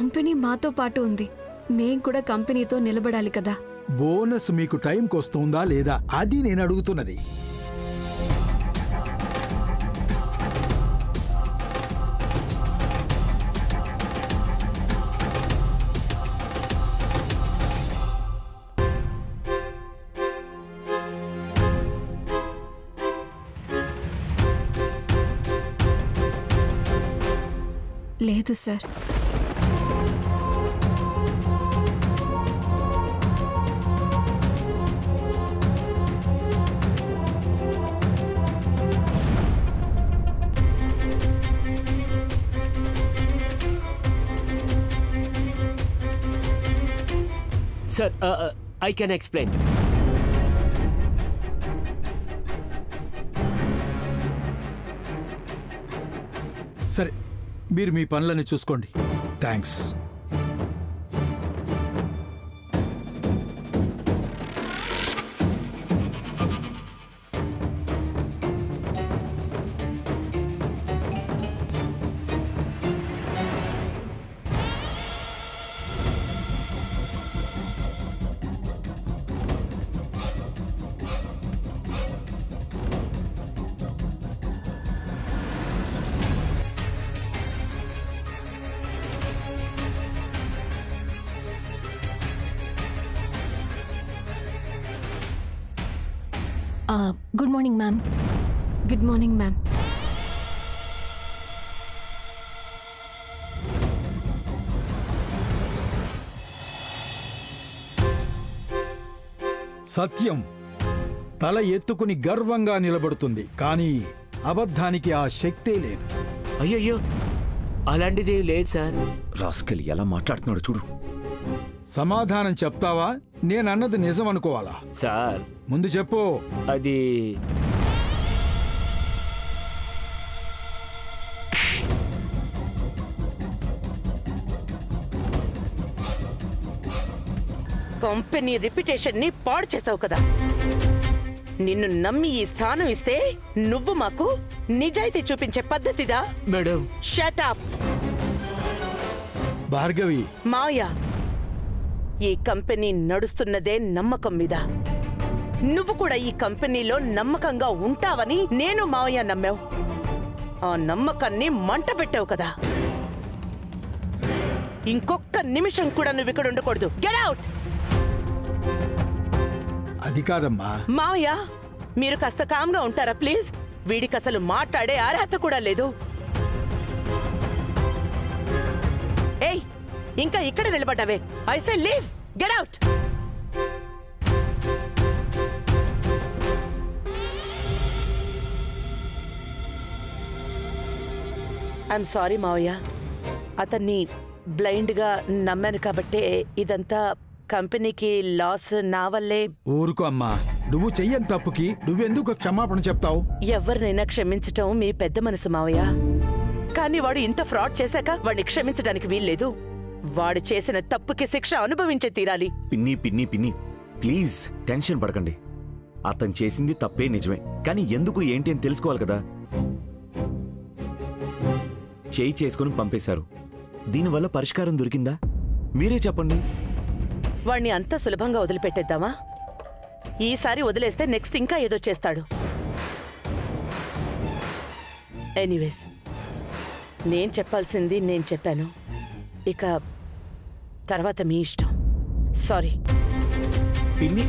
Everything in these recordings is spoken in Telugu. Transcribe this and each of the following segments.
కంపెనీ మాతో పాటు ఉంది. మేం కూడా కంపెనీతో నిలబడాలి కదా. బోనస్ మీకు టైంకి వస్తుందా లేదా అది నేను అడుగుతున్నది. లేదు sir. Sir, I can explain. సరే, మీరు మీ పనులని చూసుకోండి. Thanks. Good morning ma'am. Good morning ma'am. Satyam తల ఎత్తుకుని గర్వంగా నిలబడుతుంది, కానీ అబద్ధానికి ఆ శక్తే లేదు. అయ్యయ్యో, అలాంటిది లేదు సార్. రాస్కెల్ ఎలా మాట్లాడుతున్నాడు చూడు. సమాధానం చెప్తావా? నేనన్నది నిజం అనుకోవాలా? సార్ ముందు చెప్పు. అది కంపెనీ రిప్యుటేషన్ ని పాడు చేసావు కదా. నిన్ను నమ్మి ఈ స్థానం ఇస్తే నువ్వు మాకు నిజాయితీ చూపించే పద్ధతిదా? Madam. Shut up. Bhargavi. Maya, ఈ కంపెనీ నడుస్తున్నదే నమ్మకం మీద. నువ్వు కూడా ఈ కంపెనీలో నమ్మకంగా ఉంటావని నేను మావయ్య నమ్మావు. ఆ నమ్మకాన్ని మంట పెట్టావు కదా. ఇంకొక్క నిమిషం కూడా నువ్వు ఇక్కడ ఉండకూడదు. Get out. అది కాదమ్మా. మావయ్య, మీరు కాస్త కామ్గా ఉంటారా ప్లీజ్? వీడికి అసలు మాట్లాడే అర్హత కూడా లేదు. ఏయ్, ఇంకా ఇక్కడ నిలబడ్డావే? I say leave. Get out. I'm sorry మావయ్య. అతన్ని బ్లైండ్గా నమ్మాను కాబట్టే ఇదంతా. కంపెనీకి లాస్ నా వల్లే. ఊరుకో అమ్మా, నువ్వు చెయ్యని తప్పుకి నువ్వెందుకు క్షమాపణ చెప్తావు? ఎవరినైనా క్షమించటం మీ పెద్ద మనసు మావయ్య. కానీ వాడు ఇంత ఫ్రాడ్ చేశాక వాడిని క్షమించడానికి వీల్లేదు. వాడు చేసిన తప్పుకి శిక్ష అనుభవించే తీరాలి. పిన్ని పిన్ని పిన్ని ప్లీజ్ టెన్షన్ పడకండి. అతను చేసింది తప్పే నిజమే, కానీ ఎందుకు ఏంటి అని తెలుసుకోవాలి కదా. చేయి చేసుకుని పంపేశారు. దీనివల్ల పరిష్కారం దొరికిందా? మీరే చెప్పండి. వాణ్ణి అంత సులభంగా వదిలిపెట్టేద్దామా? ఈసారి వదిలేస్తే నెక్స్ట్ ఇంకా ఏదో చేస్తాడు. ఎనీవేస్, నేను చెప్పాల్సింది నేను చెప్పాను. ఇక తర్వాత మీ ఇష్టం. సారీ. పిన్ని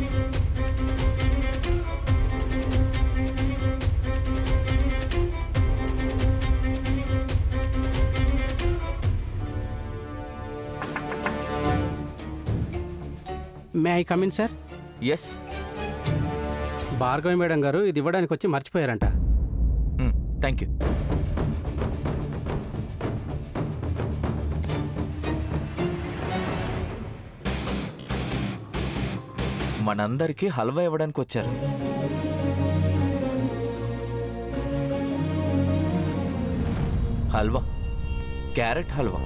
may I come in sir? Yes. Bhargavi madam గారు ఇది ఇవ్వడానికి వచ్చి మర్చిపోయారంట. Thank you. మనందరికీ హల్వా ఇవ్వడానికి వచ్చారు. హల్వా, క్యారెట్ హల్వా.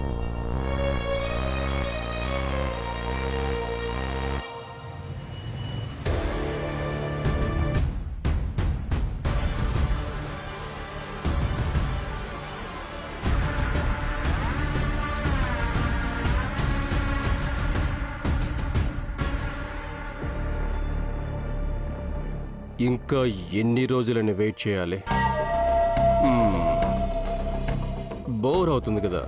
ఇంకా ఎన్ని రోజులని వెయిట్ చేయాలి? బోర్ అవుతుంది కదా.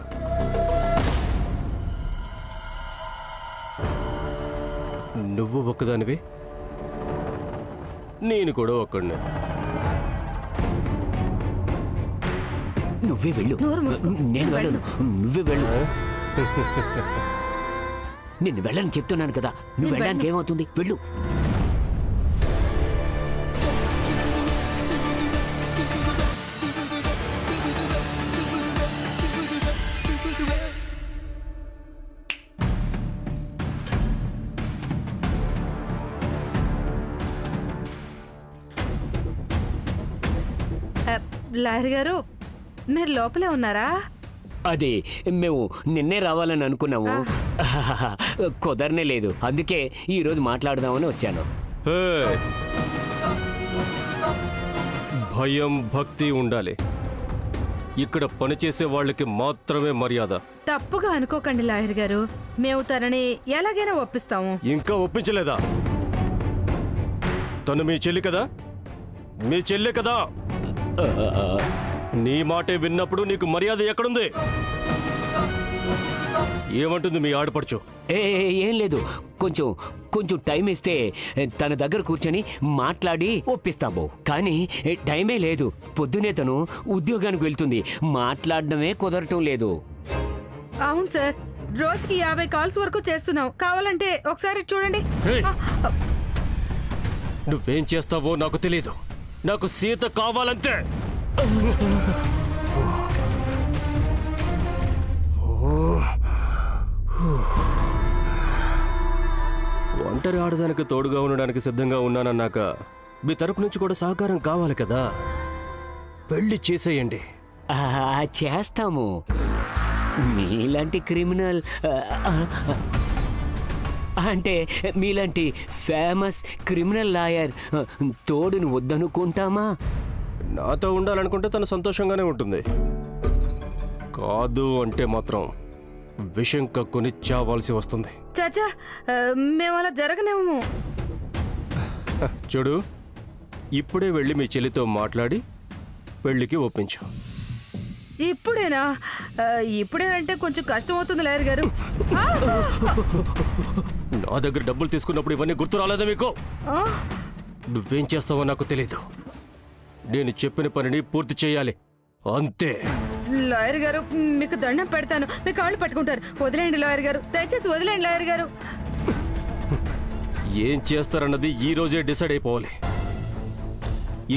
నువ్వు ఒక్కదానివి, నేను కూడా ఒక్కడిని. నువ్వే వెళ్ళు. నోరు మూసుకో. నేను వెళ్ళను, నువ్వే వెళ్ళు. నిన్ను వెళ్ళని చెప్తున్నాను కదా. నువ్వు వెళ్ళడానికి ఏమవుతుంది? వెళ్ళు. లాయర్ గారు, మీరు లోపలే ఉన్నారా? అది మేము నిన్నే రావాలని అనుకున్నాము, కుదరనే లేదు. అందుకే ఈరోజు మాట్లాడదామని వచ్చాను. హే! భయం, భక్తి ఉండాలి. ఇక్కడ పనిచేసే వాళ్ళకి మాత్రమే మర్యాద. తప్పుగా అనుకోకండి లాయర్ గారు, మేము తనని ఎలాగైనా ఒప్పిస్తాము. ఇంకా ఒప్పించలేదా? తను మీ చెల్లి కదా, మీ చెల్లె కదా. నీ మాటే విన్నప్పుడు నీకు మర్యాద ఎక్కడుంది? ఏమంటుంది మీ ఆడపడుచు? ఏం లేదు, కొంచెం కొంచెం టైం ఇస్తే తన దగ్గర కూర్చొని మాట్లాడి ఒప్పిస్తాము. కానీ టైమే లేదు. పొద్దునే తను ఉద్యోగానికి వెళ్తుంది. మాట్లాడడమే కుదరటం లేదు. అవును సార్, రోజుకి 50 కాల్స్ వరకు చేస్తున్నాం. కావాలంటే ఒకసారి చూడండి. ఏయ్! నువ్వేం చేస్తావో నాకు తెలీదు. నాకు సీత కావాలంతే. ఒంటరి ఆడదానికి తోడుగా ఉండడానికి సిద్ధంగా ఉన్నానన్నాక మీ తరపు నుంచి కూడా సహకారం కావాలి కదా. పెళ్లి చేసేయండి. చేస్తాము. మీలాంటి క్రిమినల్ అంటే మీలాంటి ఫేమస్ క్రిమినల్ లాయర్ తోడుని వద్దనుకుంటామా? నాతో ఉండాలనుకుంటే తను సంతోషంగానే ఉంటుంది. కాదు అంటే మాత్రం విషం కక్కుని చావాల్సి వస్తుంది. చాచా, మేము అలా జరగనేమో. చూడు, ఇప్పుడే వెళ్ళి మీ చెల్లితో మాట్లాడి పెళ్లికి ఒప్పించు. ఇప్పుడేనా? ఇప్పుడేనంటే కొంచెం కష్టం అవుతుంది లాయర్ గారు. నా దగ్గర డబ్బులు తీసుకున్నప్పుడు ఇవన్నీ గుర్తు రాలేదా మీకు? నువ్వేం చేస్తావో నాకు తెలీదు. నేను చెప్పిన పనిని పూర్తి చేయాలి, అంతే. లాయర్ గారు, మీకు దండం పెడతాను, మీ కాళ్ళు పట్టుకుంటారు. వదిలేండి లాయర్ గారు, దయచేసి వదిలేండి లాయర్ గారు. ఏం చేస్తారన్నది ఈ రోజే డిసైడ్ అయిపోవాలి.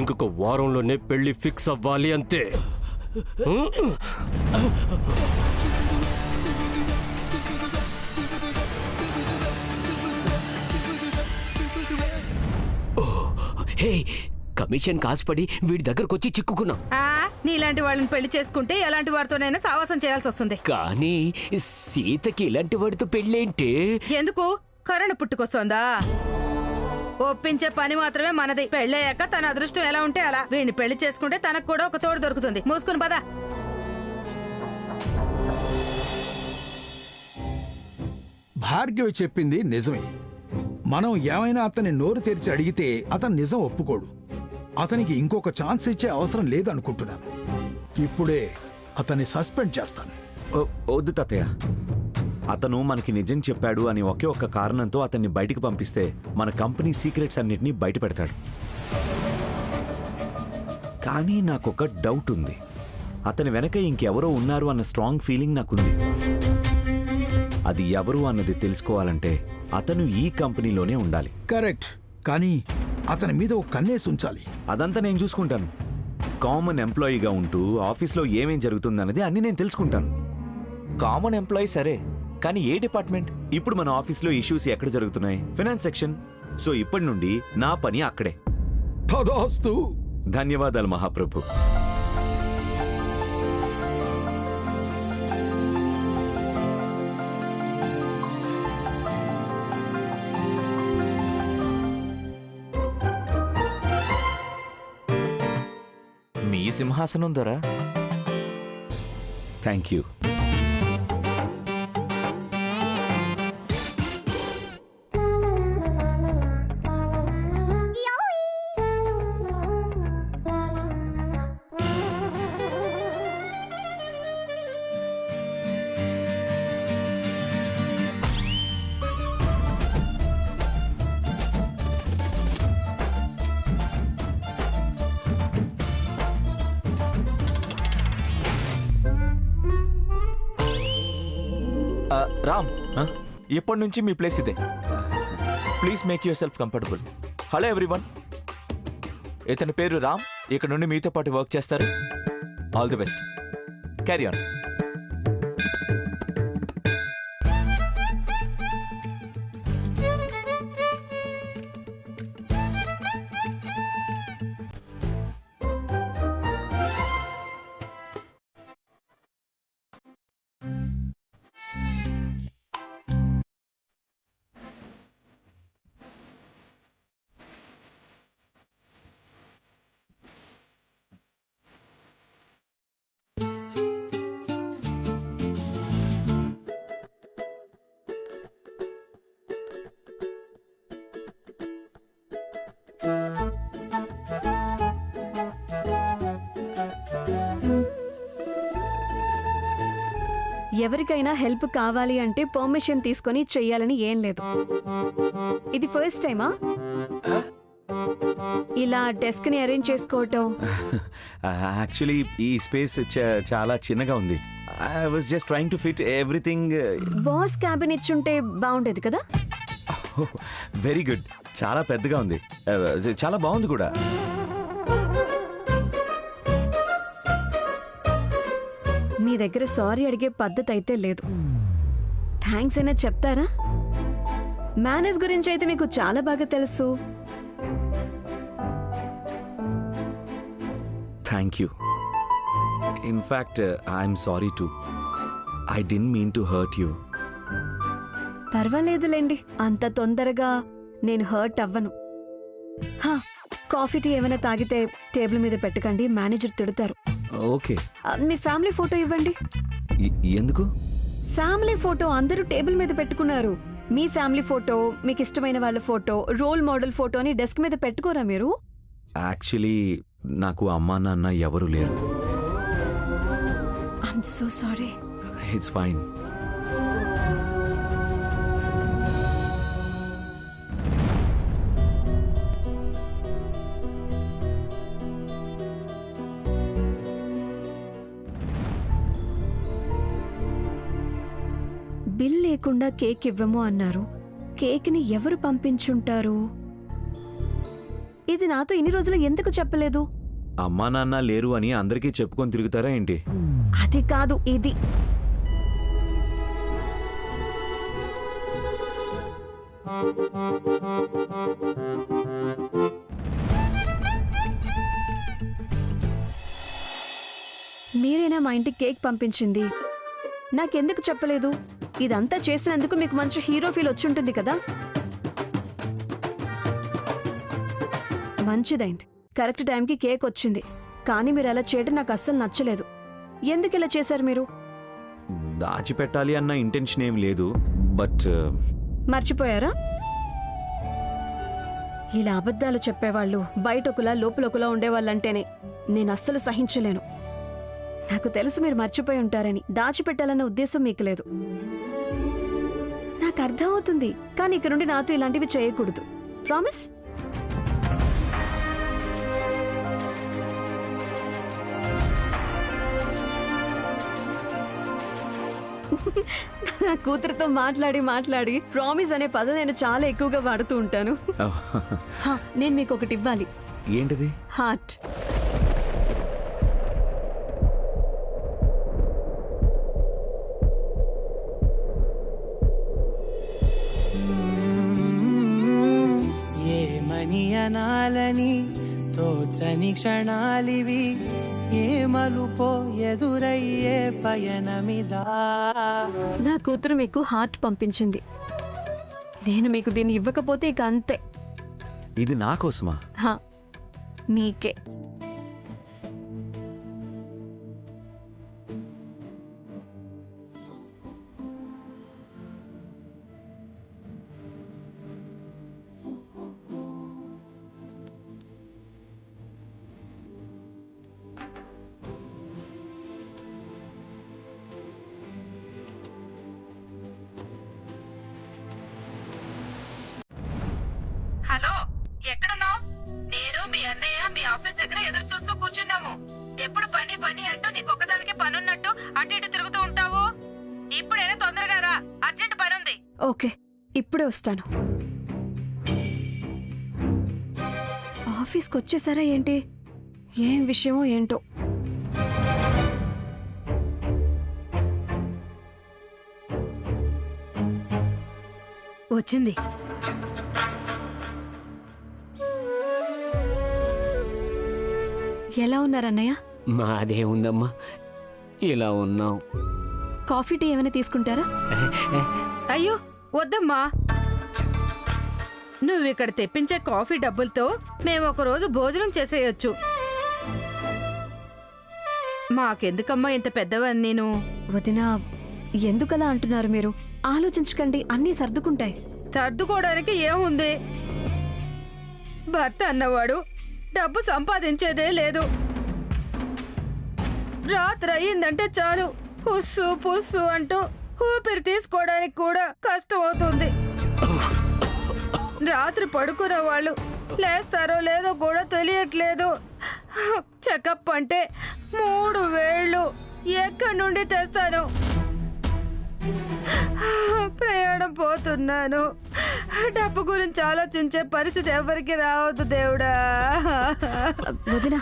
ఇంకొక వారంలోనే పెళ్లి ఫిక్స్ అవ్వాలి, అంతే. హే, కమిషన్ కాసుపడి వీడి దగ్గరకు వచ్చి చిక్కుకున్నాం. నీలాంటి వాళ్ళని పెళ్లి చేసుకుంటే ఎలాంటి వారితోనైనా సావాసం చేయాల్సి వస్తుంది. కానీ సీతకి ఇలాంటి వాడితో పెళ్ళేంటి? ఎందుకు? కరోనా పుట్టుకొస్తోందా? ఒప్పించే పని మాత్రమే మనది. పెళ్ళయ్యాక తన అదృష్టం ఎలా ఉంటే అలా. వీడిని పెళ్లి చేసుకుంటే తనకు కూడా ఒక తోడు దొరుకుతుంది. మూసుకుని పద. భార్గవి చెప్పింది నిజమే. మనం ఏమైనా అతని నోరు తెరిచి అడిగితే అతను నిజం ఒప్పుకోడు. అతనికి ఇంకొక ఛాన్స్ ఇచ్చే అవసరం లేదనుకుంటున్నాను. ఇప్పుడే అతన్ని సస్పెండ్ చేస్తాను. వద్దు తాతయ్య. అతను మనకి నిజం చెప్పాడు అని ఒకే ఒక్క కారణంతో అతన్ని బయటికి పంపిస్తే మన కంపెనీ సీక్రెట్స్ అన్నిటినీ బయట పెడతాడు. కానీ నాకొక డౌట్ ఉంది. అతని వెనక ఇంకెవరో ఉన్నారు అన్న స్ట్రాంగ్ ఫీలింగ్ నాకుంది. అది ఎవరు అన్నది తెలుసుకోవాలంటే అతను ఈ కంపెనీలోనే ఉండాలి. కరెక్ట్. కానీ అతని మీద ఒక కన్నేసి ఉంచాలి. అదంతా నేను చూసుకుంటాను. కామన్ ఎంప్లాయీగా ఉంటూ ఆఫీస్లో ఏమేం జరుగుతుందన్నది అన్ని నేను తెలుసుకుంటాను. కామన్ ఎంప్లాయీ సరే, కానీ ఏ డిపార్ట్మెంట్? ఇప్పుడు మన ఆఫీస్లో ఇష్యూస్ ఎక్కడ జరుగుతున్నాయి? Finance section. సో ఇప్పటి నుండి నా పని అక్కడే. తదాస్తు. ధన్యవాదాలు మహాప్రభు. మీ సింహాసనం దొరా. Thank you. రామ్, ఎప్పటి నుంచి మీ ప్లేస్ ఇదే? Please make your self comfortable. Hello everyone, ఇతని పేరు రామ్. ఇక్కడ నుండి మీతో పాటు వర్క్ చేస్తారు. All the best. Carry on. ఎవరికైనా హెల్ప్ కావాలి అంటే పర్మిషన్ తీసుకొని చెయ్యాలని ఏం లేదు. ఇది ఫస్ట్ టైమా ఇలా డెస్క్ ని అరేంజ్ చేసుకోవటం? యాక్చువల్లీ ఈ స్పేస్ చాలా చిన్నగా ఉంది. I was just trying to fit everything. Boss cabin ఇచ్చుంటే బాగుండేది కదా. Very good. చాలా పెద్దగా ఉంది, చాలా బాగుంది కూడా. మీ దగ్గర సారీ అడిగే పద్ధతి అయితే లేదు. థ్యాంక్స్ అయినా చెప్తారా? మేనేజ్ గురించి అయితే మీకు చాలా బాగా తెలుసు. Thank you. In fact I'm sorry too. I didn't mean to hurt you. పర్వాలేదులేండి, అంత తొందరగా నేను హర్ట్ అవ్వను. హా, కాఫీ టీ ఏమైనా తాగితే టేబుల్ మీద పెట్టకండి, మేనేజర్ తిడతారు. ఓకే. మీ ఫ్యామిలీ ఫోటో ఇవ్వండి. ఎందుకు? ఫ్యామిలీ ఫోటో అందరూ టేబుల్ మీద పెట్టుకున్నారు. మీ ఫ్యామిలీ ఫోటో, మీకు ఇష్టమైన వాళ్ళ ఫోటో, రోల్ మోడల్ ఫోటో అని డెస్క్ మీద పెట్టుకోరా మీరు? యాక్చువల్లీ నాకు అమ్మా నాన్న ఎవరు లేరు. I'm so sorry. It's fine. Bill లేకుండా కేక్ ఇవ్వము అన్నారు. కేక్ని ఎవరు పంపించుంటారు? ఇది నాతో ఇన్ని రోజులు ఎందుకు చెప్పలేదు? అమ్మా నాన్న లేరు అని అందరికీ చెప్పుకొని తిరుగుతారా ఏంటి? అది కాదు, ఇది. మీరేనా మా ఇంటికి కేక్ పంపించింది? నాకెందుకు చెప్పలేదు? ఇదంతా చేసినందుకు మీకు మంచి హీరో ఫీల్ వచ్చుంటుంది కదా. మంచిదైంది, కరెక్ట్ టైంకి కేక్ వచ్చింది. కానీ మీరు అలా చేయడం నాకు అస్సలు నచ్చలేదు. ఎందుకు ఇలా చేశారు మీరు? దాచిపెట్టాలి అన్న ఇంటెన్షన్ ఏం లేదు, బట్ మర్చిపోయారా? ఇలా అబద్ధాలు చెప్పేవాళ్ళు బయట ఒకలా లోపల ఒకలా ఉండేవాళ్ళంటేనే నేను అస్సలు సహించలేను. నాకు తెలుసు మీరు మర్చిపోయి ఉంటారని. దాచిపెట్టాలన్న ఉద్దేశం మీకు లేదు, నాకు అర్థం అవుతుంది. కానీ ఇక నుండి నాతో ఇలాంటివి చేయకూడదు. ప్రామిస్? నా కూతురుతో మాట్లాడి ప్రామిస్ అనే పదం నేను చాలా ఎక్కువగా వాడుతూ ఉంటాను. నేను మీకు ఒకటి ఇవ్వాలి. ఏంటిది? హార్ట్. ఏమని అనాలని తోచని క్షణాలివి, ఏ మలుపో ఎదురయ్యే పయనమిదా. నా కూతురు మీకు హార్ట్ పంపించింది. నేను మీకు దీన్ని ఇవ్వకపోతే ఇక అంతే. ఇది నా కోసమా? నీకే. హలో, ఎక్కడున్నావు? నేను మీ అన్నయ్య మీ ఆఫీస్ దగ్గర ఎదురు చూస్తూ కూర్చున్నాము. ఎప్పుడు పని పని అంటూ నీకొక్కదానికి పనున్నట్టు అటు ఇటు తిరుగుతూ ఉంటావు. ఇప్పుడైనా తొందరగా రా. అర్జెంట్ పని ఉంది. ఓకే, ఇప్పుడే వస్తాను. ఆఫీస్కి వచ్చేసారా ఏంటి? ఏం విషయమో ఏంటో. వచ్చింది. ఎలా ఉన్నారన్నయ్య? మాదే ఉందమ్మా, ఇలా ఉన్నాం. కాఫీ టీ ఏమైనా తీసుకుంటారా? అయ్యో వద్దమ్మా, నువ్వు ఇక్కడ తెప్పించే కాఫీ డబ్బులతో మేము ఒక రోజు భోజనం చేసేయొచ్చు. మాకెందుకమ్మా ఇంత పెద్దవని నేను. వదినా, ఎందుకలా అంటున్నారు మీరు? ఆలోచించకండి, అన్నీ సర్దుకుంటాయి. సర్దుకోవడానికి ఏముంది? భర్త అన్నవాడు డబ్బు సంపాదించేదే లేదు. రాత్రి అయ్యిందంటే చాలు పుస్సు పుస్సు అంటూ ఊపిరి తీసుకోవడానికి కూడా కష్టం అవుతుంది. రాత్రి పడుకునే వాళ్ళు లేస్తారో లేదో కూడా తెలియట్లేదు. చెకప్ అంటే 3 వేళ్ళు ఎక్కడి నుండి తెస్తాను? ప్రయాణం పోతున్నాను. డబ్బు గురించి ఆలోచించే పరిస్థితి ఎవరికి రావద్దు దేవుడా. వదినా,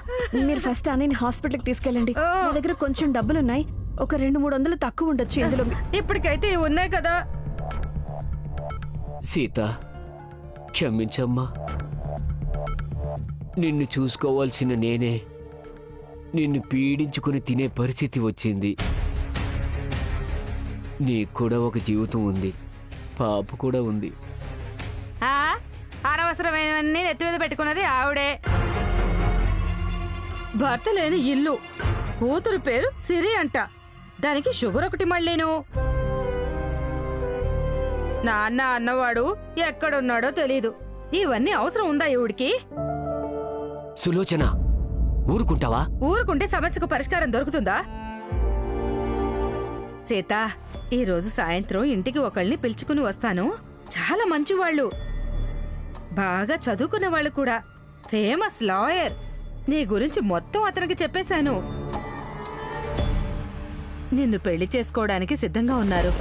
మీరు ఫస్ట్ అన్నయ్యని హాస్పిటల్కి తీసుకెళ్ళండి. నా దగ్గర కొంచెం డబ్బులున్నాయి, ఒక 200-300 తక్కువ ఉండొచ్చు ఇందులో. ఇప్పటికైతే ఇవి ఉన్నాయి కదా. సీత, క్షమించమ్మా. నిన్ను చూసుకోవాల్సిన నేనే నిన్ను పీడించుకుని తినే పరిస్థితి వచ్చింది. నీకు కూడా ఒక జీవితం ఉంది, పాప కూడా ఉంది. అనవసరమైనవన్నీ నెత్తి మీద పెట్టుకున్నది ఆవిడే. భర్త లేని ఇల్లు, కూతురు పేరు సిరి అంట, దానికి షుగర్ ఒకటి మళ్ళీను. నాన్న అన్నవాడు ఎక్కడున్నాడో తెలీదు. ఇవన్నీ అవసరం ఉందా ఈవిడికి? సులోచన, ఊరుకుంటావా? ఊరుకుంటే సమస్యకు పరిష్కారం దొరుకుతుందా? సీత, ఈ రోజు సాయంత్రం ఇంటికి ఒకళ్ళని పిలుచుకుని వస్తాను. చాలా మంచివాళ్ళు, బాగా చదువుకున్న వాళ్ళు కూడా, ఫేమస్ లాయర్. నీ గురించి మొత్తం అతనికి చెప్పేశాను. నిన్ను పెళ్లి చేసుకోవడానికి సిద్ధంగా ఉన్నారు.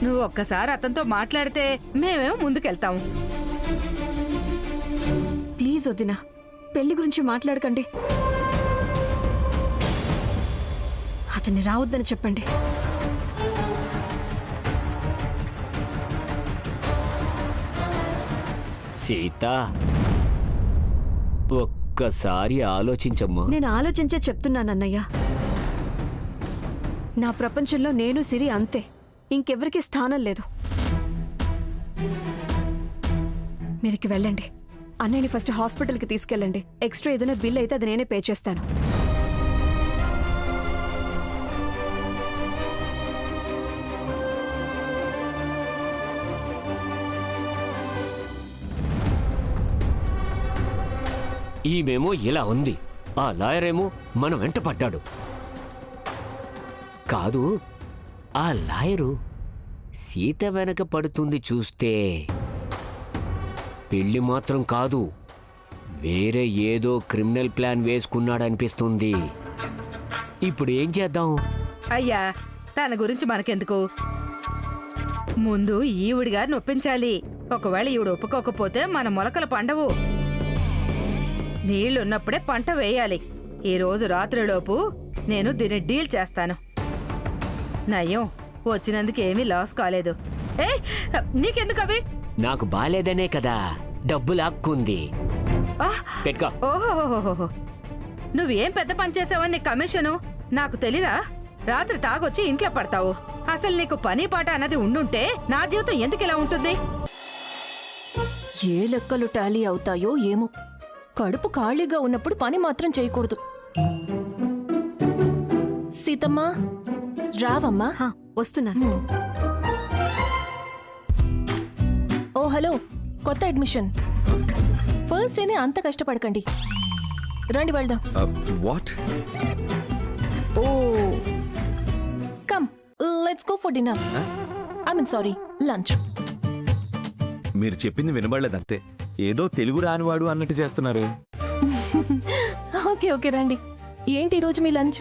నువ్వు ఒక్కసారి అతనితో మాట్లాడితే మేమేమో ముందుకెళ్తాము. ప్లీజ్ వదినా, పెళ్లి గురించి మాట్లాడకండి. అతన్ని రావద్దని చెప్పండి. సీత, ఒక్కసారి ఆలోచించమ్మా. నేను ఆలోచించే చెప్తున్నానన్నయ్య. నా ప్రపంచంలో నేను సిరి అంతే, ఇంకెవరికి స్థానం లేదు. మీరికి వెళ్ళండి. అన్నయ్యని ఫస్ట్ హాస్పిటల్కి తీసుకెళ్ళండి. ఎక్స్ట్రా ఏదైనా బిల్ అయితే అది నేనే పే చేస్తాను. ఈమెమో ఇలా ఉంది, ఆ లాయర్ ఏమో మన వెంట పడ్డాడు. కాదు, ఆ లాయరు సీత వెనక పడుతుంది చూస్తే. పెళ్లి మాత్రం కాదు, వేరే ఏదో క్రిమినల్ ప్లాన్ వేసుకున్నాడనిపిస్తుంది. ఇప్పుడు ఏం చేద్దాం? అయ్యా, తన గురించి మనకెందుకు? ముందు ఈవిడిగా నొప్పించాలి. ఒకవేళ ఈవిడ ఒప్పుకోకపోతే మన మొలకలు పండవు. నీళ్లున్నప్పుడే పంట వేయాలి. ఈ రోజు రాత్రిలోపు నేను దీన్ని డీల్ చేస్తాను. నయ్యం, వచ్చినందుకు ఏమీ లాస్ కాలేదు. ఏ నీకెందుకు అవి? నాకు బాలేదనే కదా డబ్బు లాక్కుంది. పెట్టుకో. ఓహోహోహో, నువ్వేం పెద్ద పని చేసావని నీ కమిషను నాకు తెలీదా? రాత్రి తాగొచ్చి ఇంట్లో పడతావు. అసలు నీకు పని పాట అన్నది ఉండుంటే నా జీవితం ఎందుకు ఇలా ఉంటుంది? ఏ లెక్కలు టాలీ అవుతాయో ఏమో. కడుపు ఖాళీగా ఉన్నప్పుడు పని మాత్రం చేయకూడదు. సీతమ్మా, రావమ్మా. వస్తున్నాను. ఓ హలో, కొత్త అడ్మిషన్. ఫస్ట్ డేనే అంత కష్టపడకండి. రండి వెళ్దాం. What? Oh come, let's go for dinner. I mean sorry, lunch. మీరు చెప్పింది వినబడలేదంతే, ఏదో తెలుగు రానివాడు అన్నట్టు చేస్తున్నారు. ఓకే ఓకే, రండి. ఏంటి ఈరోజు మీ లంచ్?